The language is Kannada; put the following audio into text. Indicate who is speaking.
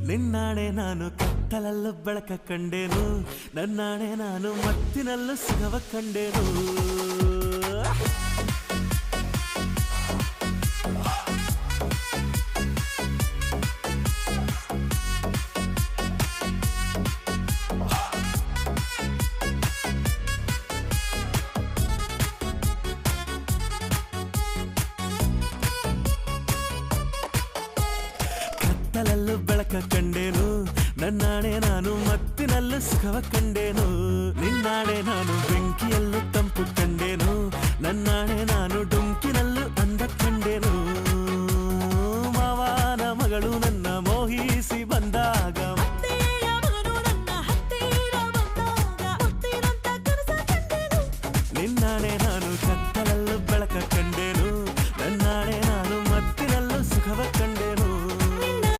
Speaker 1: ನಿನ್ನಾಣೆ ನಾನು ಕತ್ತಲಲ್ಲೂ ಬೆಳಕ ಕಂಡೇನು, ನನ್ನಾಣೆ ನಾನು ಮತ್ತಿನಲ್ಲೂ ಸುಖವ ಕಂಡೇನು. ಕತ್ತಲಲ್ಲೂ ಬೆಳಕ ಕಂಡೇನು, ನನ್ನಾಣೆ ನಾನು ಮತ್ತಿನಲ್ಲೂ ಸುಖವ ಕಂಡೇನು. ನಿನ್ನಾಣೆ ನಾನು ಬೆಂಕಿಯಲ್ಲೂ ತಂಪು ಕಂಡೇನು, ನನ್ನಾಣೆ ನಾನು ಡುಂಕಿನಲ್ಲೂ ಅಂದ ಕಂಡೇನು. ಮಾವನ ಮಗಳು ನನ್ನ